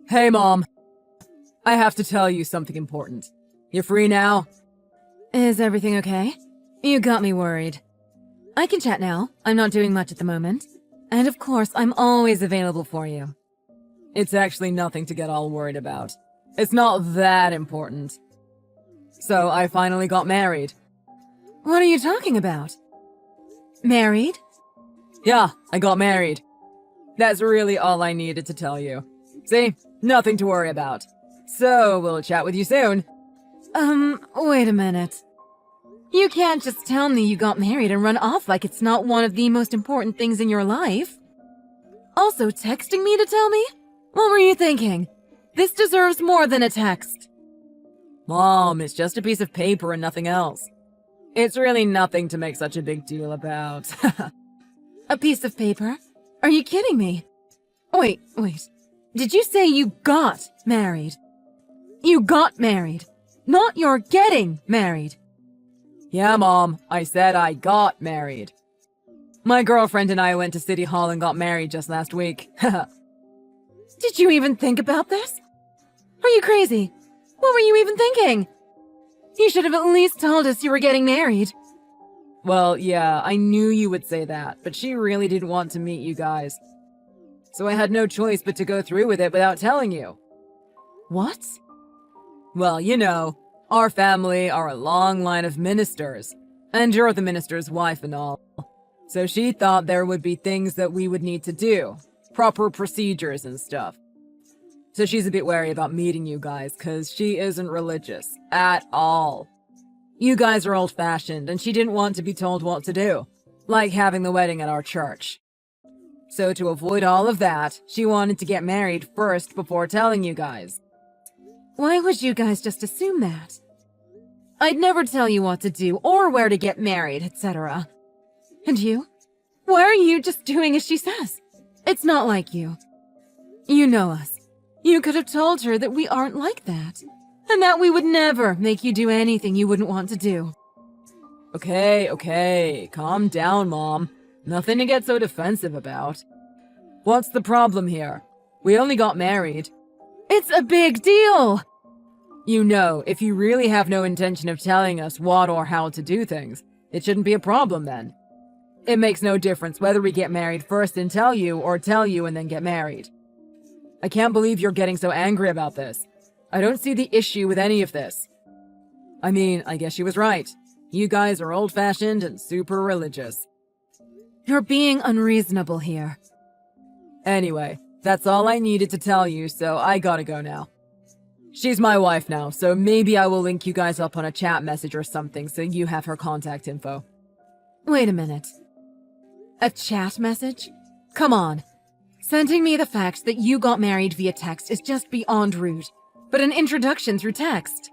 Hey, Mom. I have to tell you something important. You free now? Is everything okay? You got me worried. I can chat now. I'm not doing much at the moment. And of course, I'm always available for you. It's actually nothing to get all worried about. It's not that important. So, I finally got married. What are you talking about? Married? Yeah, I got married. That's really all I needed to tell you. See? Nothing to worry about. So, we'll chat with you soon. Wait a minute. You can't just tell me you got married and run off like it's not one of the most important things in your life. Also, texting me to tell me? What were you thinking? This deserves more than a text. Mom, it's just a piece of paper and nothing else. It's really nothing to make such a big deal about. A piece of paper? Are you kidding me? Wait. Did you say you got married? You got married, not you're getting married. Yeah, Mom, I said I got married. My girlfriend and I went to City Hall and got married just last week. Did you even think about this? Are you crazy? What were you even thinking? You should have at least told us you were getting married. Well, yeah, I knew you would say that, but she really didn't want to meet you guys. So I had no choice but to go through with it without telling you. What? Well, you know, our family are a long line of ministers, and you're the minister's wife and all. So she thought there would be things that we would need to do, proper procedures and stuff. So she's a bit wary about meeting you guys, cause she isn't religious, at all. You guys are old-fashioned, and she didn't want to be told what to do, like having the wedding at our church. So to avoid all of that, she wanted to get married first before telling you guys. Why would you guys just assume that? I'd never tell you what to do or where to get married, etc. And you? Why are you just doing as she says? It's not like you. You know us. You could have told her that we aren't like that, and that we would never make you do anything you wouldn't want to do. Okay, calm down, Mom. Nothing to get so defensive about. What's the problem here? We only got married. It's a big deal! You know, if you really have no intention of telling us what or how to do things, it shouldn't be a problem then. It makes no difference whether we get married first and tell you, or tell you and then get married. I can't believe you're getting so angry about this. I don't see the issue with any of this. I mean, I guess she was right. You guys are old-fashioned and super religious. You're being unreasonable here. Anyway, that's all I needed to tell you, so I gotta go now. She's my wife now, so maybe I will link you guys up on a chat message or something so you have her contact info. Wait a minute. A chat message? Come on. Sending me the fact that you got married via text is just beyond rude. But an introduction through text.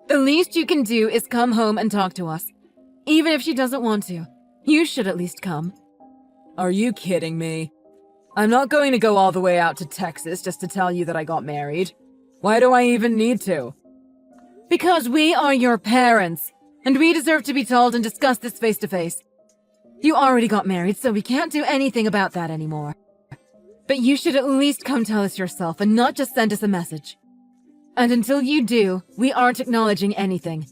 The least you can do is come home and talk to us. Even if she doesn't want to. You should at least come. Are you kidding me? I'm not going to go all the way out to Texas just to tell you that I got married. Why do I even need to? Because we are your parents, and we deserve to be told and discuss this face to face. You already got married, so we can't do anything about that anymore. But you should at least come tell us yourself and not just send us a message. And until you do, we aren't acknowledging anything.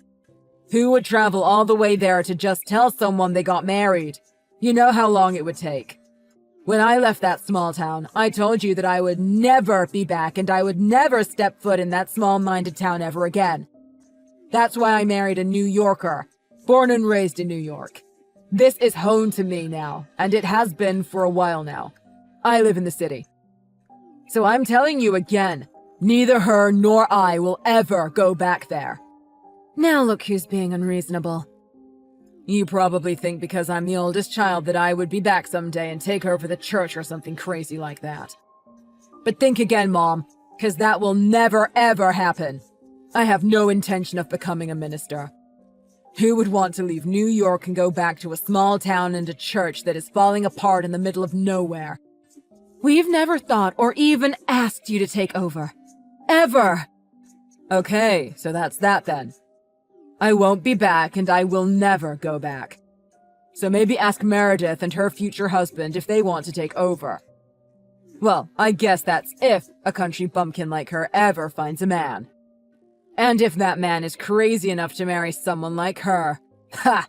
Who would travel all the way there to just tell someone they got married? You know how long it would take. When I left that small town, I told you that I would never be back and I would never step foot in that small-minded town ever again. That's why I married a New Yorker, born and raised in New York. This is home to me now, and it has been for a while now. I live in the city. So I'm telling you again, neither her nor I will ever go back there. Now look who's being unreasonable. You probably think because I'm the oldest child that I would be back someday and take over the church or something crazy like that. But think again, Mom, because that will never ever happen. I have no intention of becoming a minister. Who would want to leave New York and go back to a small town and a church that is falling apart in the middle of nowhere? We've never thought or even asked you to take over. Ever! Okay, so that's that then. I won't be back and I will never go back. So maybe ask Meredith and her future husband if they want to take over. Well, I guess that's if a country bumpkin like her ever finds a man. And if that man is crazy enough to marry someone like her. Ha!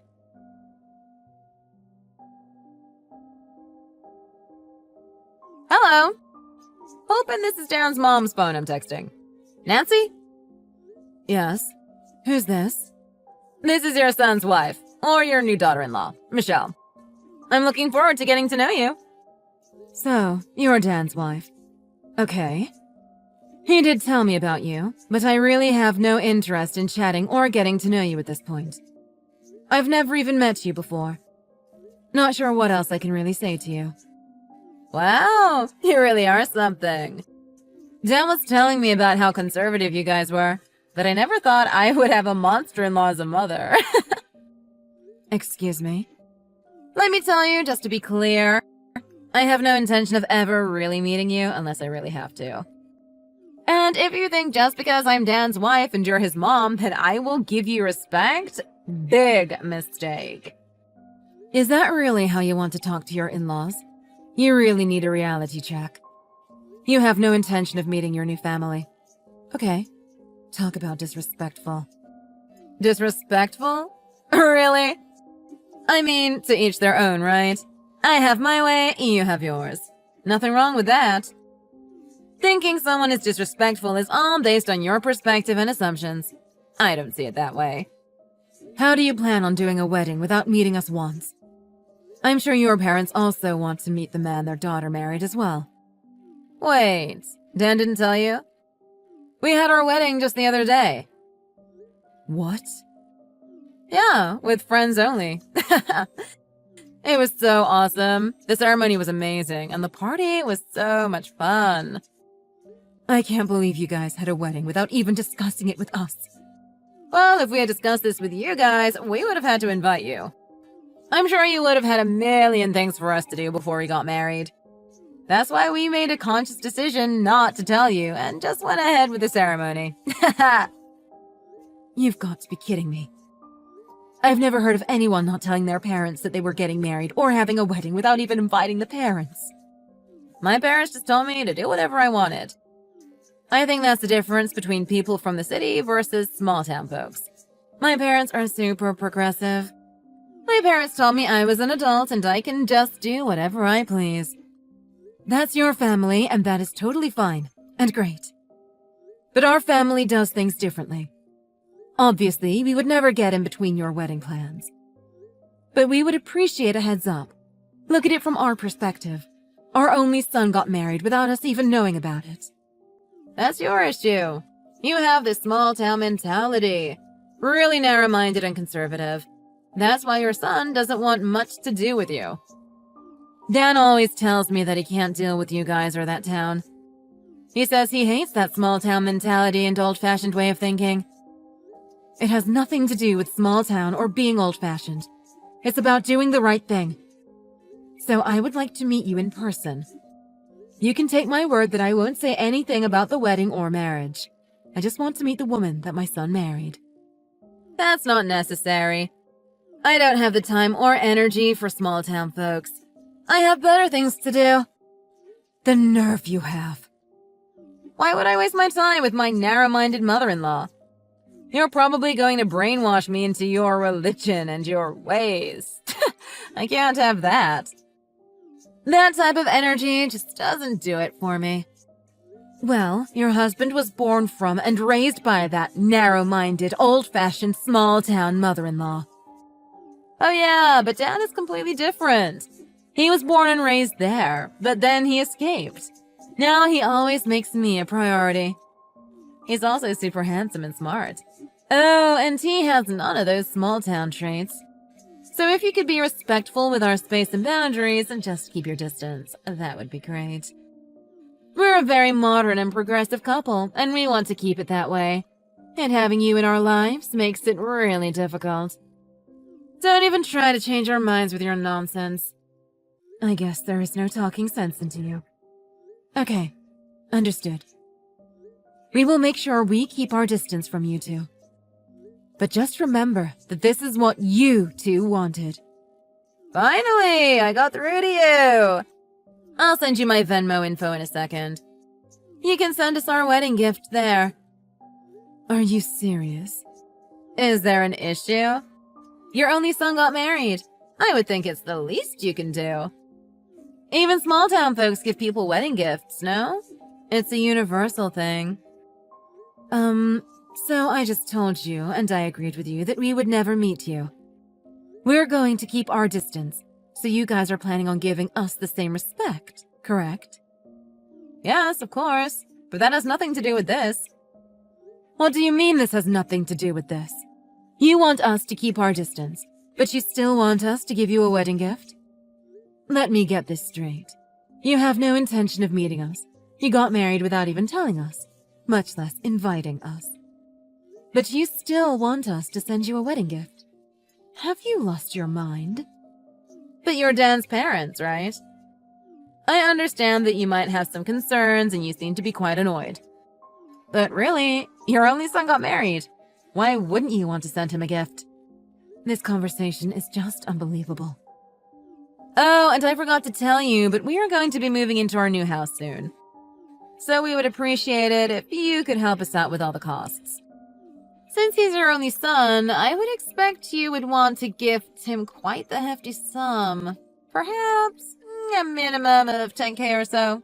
Hello. Hoping this is Darren's mom's phone I'm texting. Nancy? Yes. Who's this? This is your son's wife, or your new daughter-in-law, Michelle. I'm looking forward to getting to know you. So, you're Dan's wife. Okay. He did tell me about you, but I really have no interest in chatting or getting to know you at this point. I've never even met you before. Not sure what else I can really say to you. Wow, you really are something. Dan was telling me about how conservative you guys were, but I never thought I would have a monster-in-law as a mother. Excuse me? Let me tell you, just to be clear, I have no intention of ever really meeting you unless I really have to. And if you think just because I'm Dan's wife and you're his mom that I will give you respect, big mistake. Is that really how you want to talk to your in-laws? You really need a reality check. You have no intention of meeting your new family. Okay. Talk about disrespectful. Disrespectful? Really? I mean, to each their own, right? I have my way, you have yours. Nothing wrong with that. Thinking someone is disrespectful is all based on your perspective and assumptions. I don't see it that way. How do you plan on doing a wedding without meeting us once? I'm sure your parents also want to meet the man their daughter married as well. Wait, Dan didn't tell you? We had our wedding just the other day. What? Yeah, with friends only. It was so awesome. The ceremony was amazing, and the party was so much fun. I can't believe you guys had a wedding without even discussing it with us. Well, if we had discussed this with you guys, we would have had to invite you. I'm sure you would have had a million things for us to do before we got married. That's why we made a conscious decision not to tell you and just went ahead with the ceremony. You've got to be kidding me. I've never heard of anyone not telling their parents that they were getting married or having a wedding without even inviting the parents. My parents just told me to do whatever I wanted. I think that's the difference between people from the city versus small-town folks. My parents are super progressive. My parents told me I was an adult and I can just do whatever I please. That's your family, and that is totally fine and great. But our family does things differently. Obviously, we would never get in between your wedding plans. But we would appreciate a heads up. Look at it from our perspective. Our only son got married without us even knowing about it. That's your issue. You have this small-town mentality. Really narrow-minded and conservative. That's why your son doesn't want much to do with you. Dan always tells me that he can't deal with you guys or that town. He says he hates that small-town mentality and old-fashioned way of thinking. It has nothing to do with small-town or being old-fashioned. It's about doing the right thing. So I would like to meet you in person. You can take my word that I won't say anything about the wedding or marriage. I just want to meet the woman that my son married. That's not necessary. I don't have the time or energy for small-town folks. I have better things to do. The nerve you have. Why would I waste my time with my narrow-minded mother-in-law? You're probably going to brainwash me into your religion and your ways. I can't have that. That type of energy just doesn't do it for me. Well, your husband was born from and raised by that narrow-minded, old-fashioned, small-town mother-in-law. Oh yeah, but Dad is completely different. He was born and raised there, but then he escaped. Now he always makes me a priority. He's also super handsome and smart. Oh, and he has none of those small-town traits. So if you could be respectful with our space and boundaries and just keep your distance, that would be great. We're a very modern and progressive couple, and we want to keep it that way. And having you in our lives makes it really difficult. Don't even try to change our minds with your nonsense. I guess there is no talking sense into you. Okay, understood. We will make sure we keep our distance from you two. But just remember that this is what you two wanted. Finally, I got through to you. I'll send you my Venmo info in a second. You can send us our wedding gift there. Are you serious? Is there an issue? Your only son got married. I would think it's the least you can do. Even small town folks give people wedding gifts, no? It's a universal thing. So I just told you, and I agreed with you, that we would never meet you. We're going to keep our distance, so you guys are planning on giving us the same respect, correct? Yes, of course, but that has nothing to do with this. What do you mean this has nothing to do with this? You want us to keep our distance, but you still want us to give you a wedding gift? Let me get this straight. You have no intention of meeting us. You got married without even telling us, much less inviting us. But you still want us to send you a wedding gift. Have you lost your mind? But you're Dan's parents, right? I understand that you might have some concerns and you seem to be quite annoyed. But really, your only son got married. Why wouldn't you want to send him a gift? This conversation is just unbelievable. Oh, and I forgot to tell you, but we are going to be moving into our new house soon. So we would appreciate it if you could help us out with all the costs. Since he's your only son, I would expect you would want to gift him quite the hefty sum. Perhaps a minimum of 10K or so.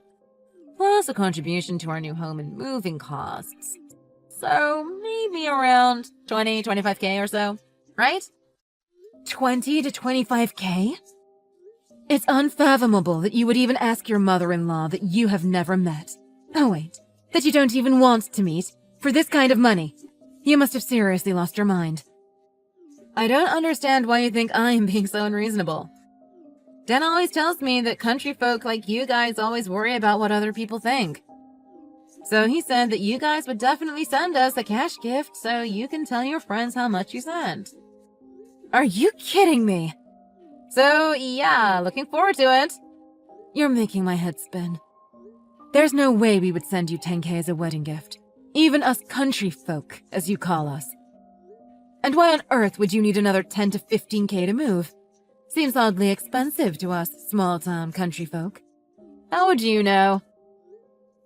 Plus a contribution to our new home and moving costs. So maybe around 25K or so, right? 20 to 25K? It's unfathomable that you would even ask your mother-in-law that you have never met. Oh wait, that you don't even want to meet, for this kind of money. You must have seriously lost your mind. I don't understand why you think I am being so unreasonable. Dan always tells me that country folk like you guys always worry about what other people think. So he said that you guys would definitely send us a cash gift so you can tell your friends how much you sent. Are you kidding me? So yeah, looking forward to it. You're making my head spin. There's no way we would send you 10K as a wedding gift. Even us country folk, as you call us. And why on earth would you need another 10 to 15K to move? Seems oddly expensive to us small-town country folk. How would you know?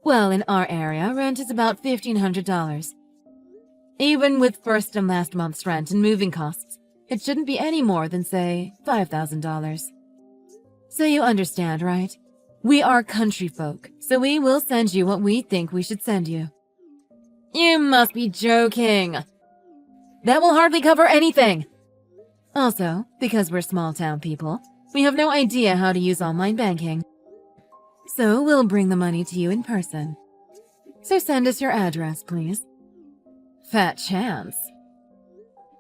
Well, in our area, rent is about $1,500. Even with first and last month's rent and moving costs, it shouldn't be any more than, say, $5,000. So you understand, right? We are country folk, so we will send you what we think we should send you. You must be joking. That will hardly cover anything. Also, because we're small-town people, we have no idea how to use online banking. So we'll bring the money to you in person. So send us your address, please. Fat chance.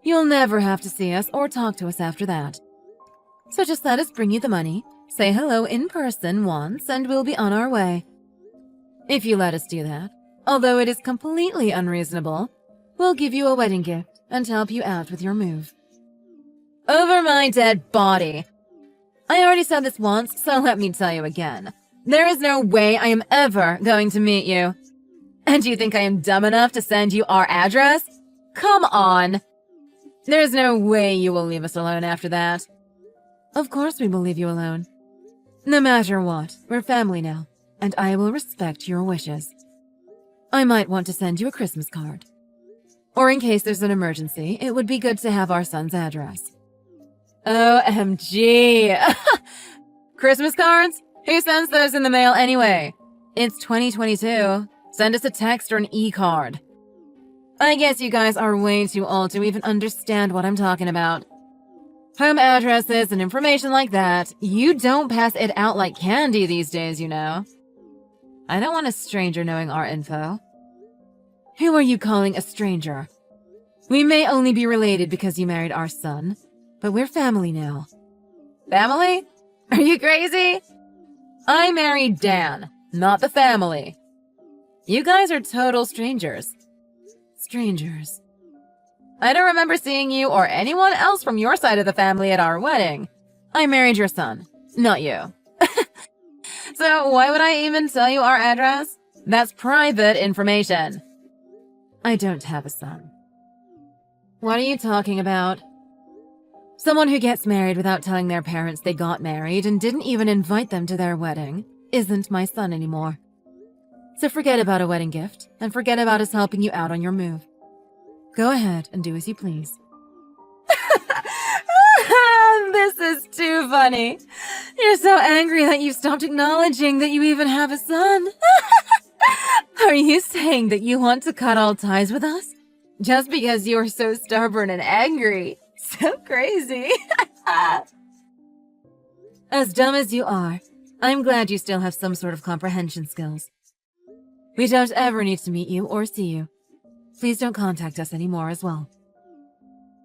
You'll never have to see us or talk to us after that. So just let us bring you the money, say hello in person once, and we'll be on our way. If you let us do that, although it is completely unreasonable, we'll give you a wedding gift and help you out with your move. Over my dead body. I already said this once, so let me tell you again. There is no way I am ever going to meet you. And you think I am dumb enough to send you our address? Come on. There's no way you will leave us alone after that. Of course we will leave you alone. No matter what, we're family now, and I will respect your wishes. I might want to send you a Christmas card. Or in case there's an emergency, it would be good to have our son's address. OMG! Christmas cards? Who sends those in the mail anyway? It's 2022. Send us a text or an e-card. I guess you guys are way too old to even understand what I'm talking about. Home addresses and information like that, you don't pass it out like candy these days, you know. I don't want a stranger knowing our info. Who are you calling a stranger? We may only be related because you married our son, but we're family now. Family? Are you crazy? I married Dan, not the family. You guys are total strangers. Strangers. I don't remember seeing you or anyone else from your side of the family at our wedding. I married your son, not you. So why would I even tell you our address? That's private information. I don't have a son. What are you talking about? Someone who gets married without telling their parents they got married and didn't even invite them to their wedding. isn't my son anymore. So forget about a wedding gift, and forget about us helping you out on your move. Go ahead and do as you please. This is too funny. You're so angry that you've stopped acknowledging that you even have a son. Are you saying that you want to cut all ties with us? Just because you're so stubborn and angry? So crazy. As dumb as you are, I'm glad you still have some sort of comprehension skills. We don't ever need to meet you or see you. Please don't contact us anymore as well.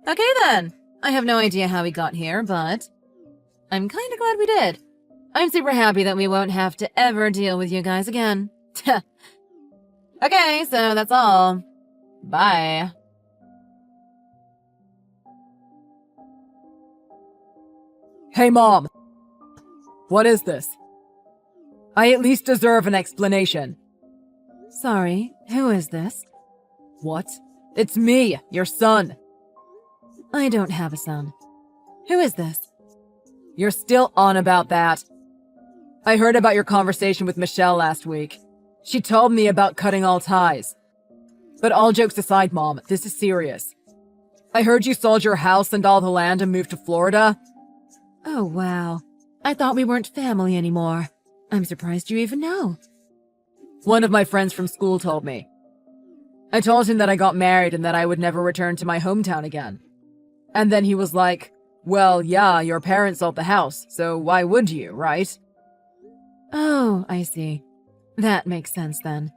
Okay then. I have no idea how we got here, but I'm kinda glad we did. I'm super happy that we won't have to ever deal with you guys again. Okay, so that's all. Bye. Hey, Mom! What is this? I at least deserve an explanation. Sorry, who is this? What? It's me, your son. I don't have a son. Who is this? You're still on about that. I heard about your conversation with Michelle last week. She told me about cutting all ties. But all jokes aside, Mom, this is serious. I heard you sold your house and all the land and moved to Florida. Oh, wow. I thought we weren't family anymore. I'm surprised you even know. One of my friends from school told me. I told him that I got married and that I would never return to my hometown again. And then he was like, well, yeah, your parents sold the house, so why would you, right? Oh, I see. That makes sense then.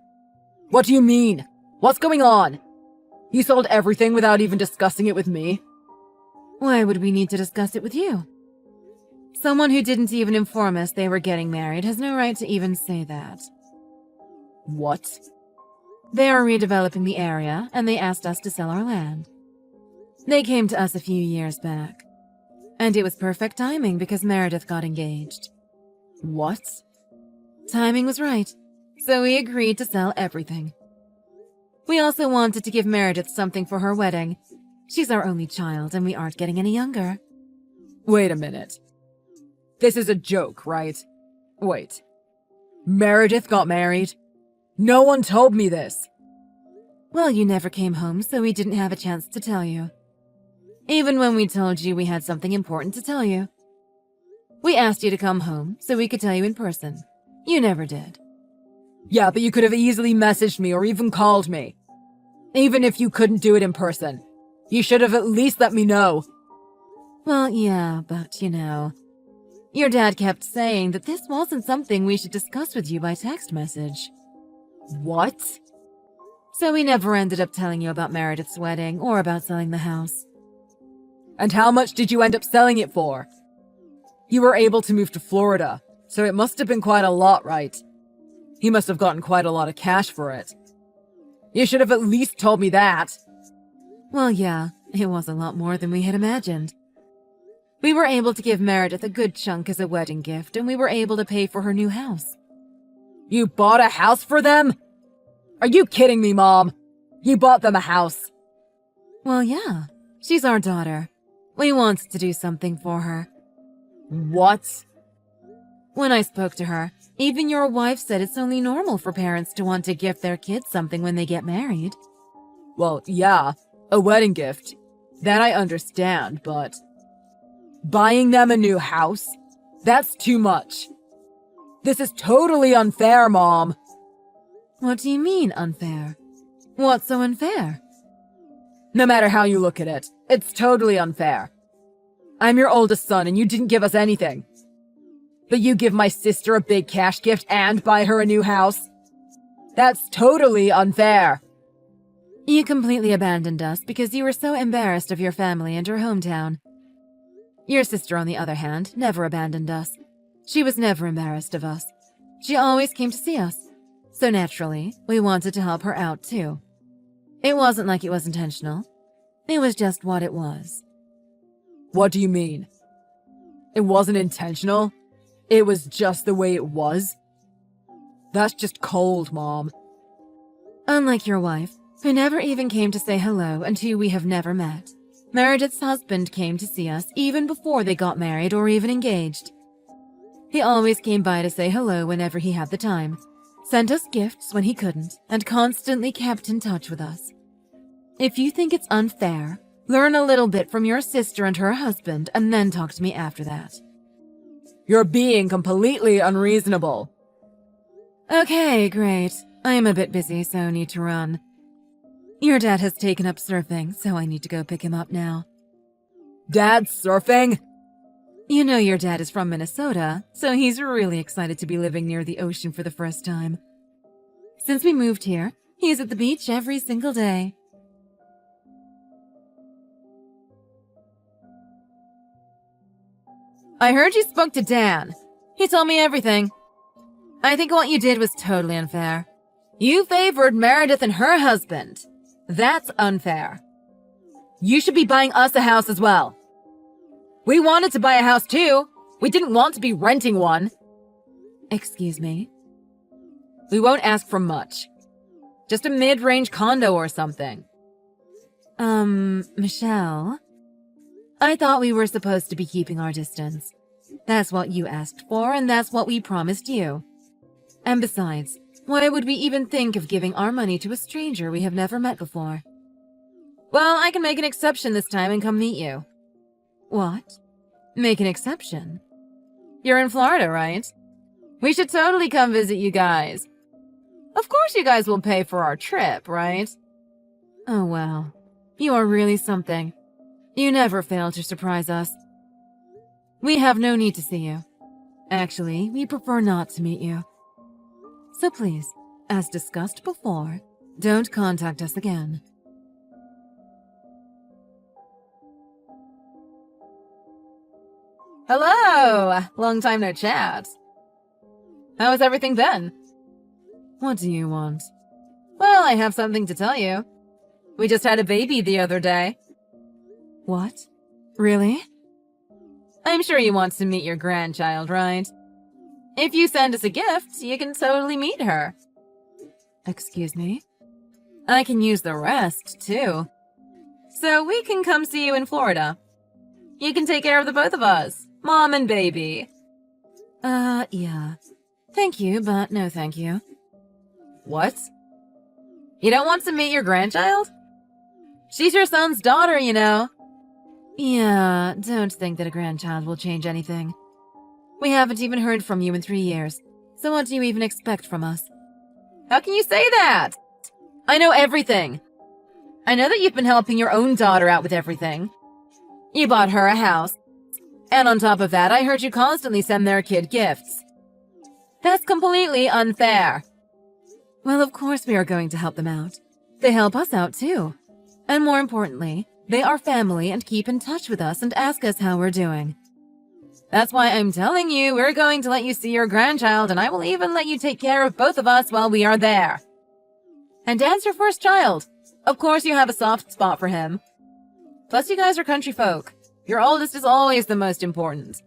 What do you mean? What's going on? You sold everything without even discussing it with me? Why would we need to discuss it with you? Someone who didn't even inform us they were getting married has no right to even say that. What? They are redeveloping the area, and they asked us to sell our land. They came to us a few years back. And it was perfect timing because Meredith got engaged. What? Timing was right, so we agreed to sell everything. We also wanted to give Meredith something for her wedding. She's our only child, and we aren't getting any younger. Wait a minute. This is a joke, right? Wait. Meredith got married? No one told me this. Well, you never came home, so we didn't have a chance to tell you. Even when we told you we had something important to tell you. We asked you to come home so we could tell you in person. You never did. Yeah, but you could have easily messaged me or even called me. Even if you couldn't do it in person. You should have at least let me know. Well, yeah, but you know, your dad kept saying that this wasn't something we should discuss with you by text message. What? So we never ended up telling you about Meredith's wedding or about selling the house. And how much did you end up selling it for? You were able to move to Florida, so it must have been quite a lot, right? He must have gotten quite a lot of cash for it. You should have at least told me that. Well, yeah, it was a lot more than we had imagined. We were able to give Meredith a good chunk as a wedding gift, and we were able to pay for her new house. You bought a house for them? Are you kidding me, Mom? You bought them a house. Well, yeah. She's our daughter. We wanted to do something for her. What? When I spoke to her, even your wife said it's only normal for parents to want to gift their kids something when they get married. Well, yeah, a wedding gift. That I understand, but... buying them a new house? That's too much. This is totally unfair, Mom. What do you mean, unfair? What's so unfair? No matter how you look at it, it's totally unfair. I'm your oldest son and you didn't give us anything. But you give my sister a big cash gift and buy her a new house? That's totally unfair. You completely abandoned us because you were so embarrassed of your family and your hometown. Your sister, on the other hand, never abandoned us. She was never embarrassed of us. She always came to see us. So naturally, we wanted to help her out too. It wasn't like it was intentional. It was just what it was. What do you mean? It wasn't intentional? It was just the way it was? That's just cold, Mom. Unlike your wife, who never even came to say hello and who we have never met, Meredith's husband came to see us even before they got married or even engaged. He always came by to say hello whenever he had the time, sent us gifts when he couldn't, and constantly kept in touch with us. If you think it's unfair, learn a little bit from your sister and her husband, and then talk to me after that. You're being completely unreasonable. Okay, great. I am a bit busy, so I need to run. Your dad has taken up surfing, so I need to go pick him up now. Dad's surfing? You know your dad is from Minnesota, so he's really excited to be living near the ocean for the first time. Since we moved here, he's at the beach every single day. I heard you spoke to Dan. He told me everything. I think what you did was totally unfair. You favored Meredith and her husband. That's unfair. You should be buying us a house as well. We wanted to buy a house too. We didn't want to be renting one. Excuse me? We won't ask for much. Just a mid-range condo or something. Michelle? I thought we were supposed to be keeping our distance. That's what you asked for, and that's what we promised you. And besides, why would we even think of giving our money to a stranger we have never met before? Well, I can make an exception this time and come meet you. What? Make an exception? You're in Florida, right? We should totally come visit you guys. Of course you guys will pay for our trip, right? Oh, well. You are really something. You never fail to surprise us. We have no need to see you. Actually, we prefer not to meet you. So please, as discussed before, don't contact us again. Hello! Long time no chat. How has everything been? What do you want? Well, I have something to tell you. We just had a baby the other day. What? Really? I'm sure you want to meet your grandchild, right? If you send us a gift, you can totally meet her. Excuse me? I can use the rest, too. So we can come see you in Florida. You can take care of the both of us, mom and baby. Yeah. Thank you, but no thank you. What? You don't want to meet your grandchild? She's your son's daughter, you know. Yeah, don't think that a grandchild will change anything. We haven't even heard from you in 3 years, so what do you even expect from us? How can you say that? I know everything. I know that you've been helping your own daughter out with everything. You bought her a house. And on top of that, I heard you constantly send their kid gifts. That's completely unfair. Well, of course we are going to help them out. They help us out too. And more importantly, they are family and keep in touch with us and ask us how we're doing. That's why I'm telling you we're going to let you see your grandchild, and I will even let you take care of both of us while we are there. And Dan's your first child. Of course you have a soft spot for him. Plus you guys are country folk. Your oldest is always the most important.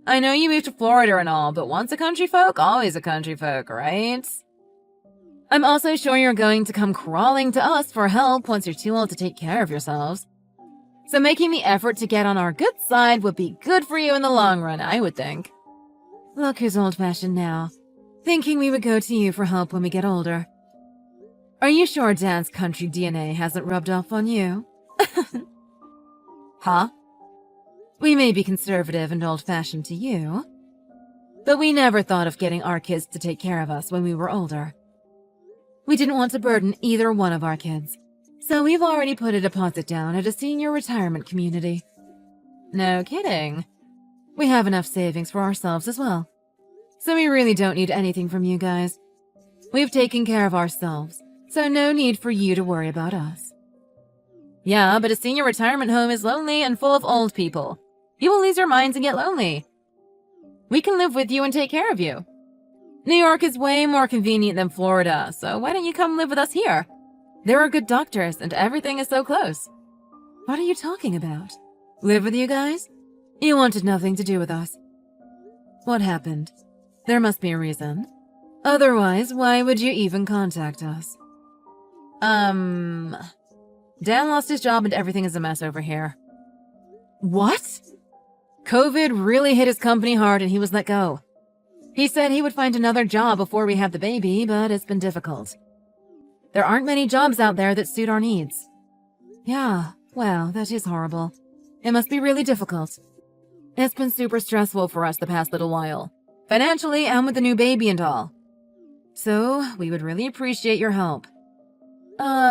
I know you moved to Florida and all, but once a country folk, always a country folk, right? I'm also sure you're going to come crawling to us for help once you're too old to take care of yourselves. So making the effort to get on our good side would be good for you in the long run, I would think. Look who's old-fashioned now, thinking we would go to you for help when we get older. Are you sure Dan's country DNA hasn't rubbed off on you? Huh? We may be conservative and old-fashioned to you, but we never thought of getting our kids to take care of us when we were older. We didn't want to burden either one of our kids, so we've already put a deposit down at a senior retirement community. No kidding. We have enough savings for ourselves as well, so we really don't need anything from you guys. We've taken care of ourselves, so no need for you to worry about us. Yeah, but a senior retirement home is lonely and full of old people. You will lose your minds and get lonely. We can live with you and take care of you. New York is way more convenient than Florida, so why don't you come live with us here? There are good doctors and everything is so close. What are you talking about? Live with you guys? You wanted nothing to do with us. What happened? There must be a reason. Otherwise, why would you even contact us? Dan lost his job and everything is a mess over here. What? COVID really hit his company hard and he was let go. He said he would find another job before we have the baby, but it's been difficult. There aren't many jobs out there that suit our needs. Yeah, well, that is horrible. It must be really difficult. It's been super stressful for us the past little while, financially and with the new baby and all. So, we would really appreciate your help.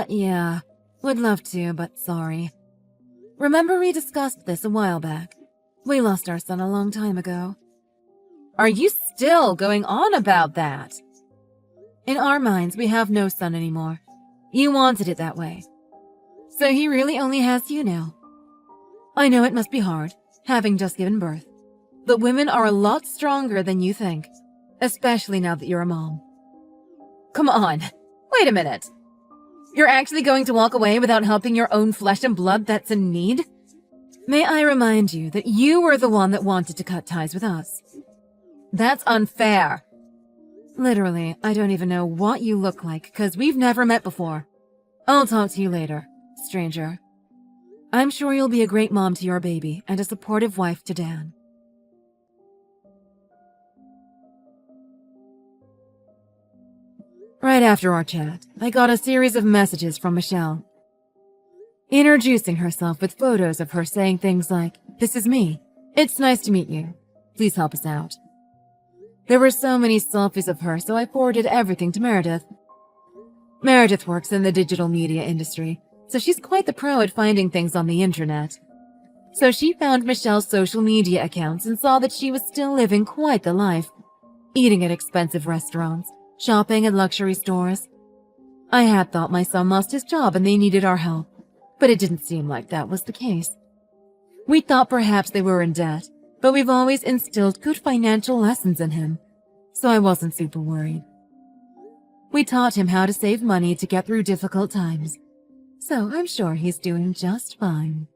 Yeah, would love to, but sorry. Remember we discussed this a while back. We lost our son a long time ago. Are you still going on about that? In our minds, we have no son anymore. You wanted it that way. So he really only has you now. I know it must be hard, having just given birth. But women are a lot stronger than you think, especially now that you're a mom. Come on, wait a minute. You're actually going to walk away without helping your own flesh and blood that's in need? May I remind you that you were the one that wanted to cut ties with us. That's unfair. Literally, I don't even know what you look like because we've never met before. I'll talk to you later, stranger. I'm sure you'll be a great mom to your baby and a supportive wife to Dan. Right after our chat, I got a series of messages from Michelle, introducing herself with photos of her saying things like, "This is me. It's nice to meet you. Please help us out." There were so many selfies of her, so I forwarded everything to Meredith. Meredith works in the digital media industry, so she's quite the pro at finding things on the internet. So she found Michelle's social media accounts and saw that she was still living quite the life, eating at expensive restaurants, shopping at luxury stores. I had thought my son lost his job and they needed our help, but it didn't seem like that was the case. We thought perhaps they were in debt, but we've always instilled good financial lessons in him, so I wasn't super worried. We taught him how to save money to get through difficult times, so I'm sure he's doing just fine.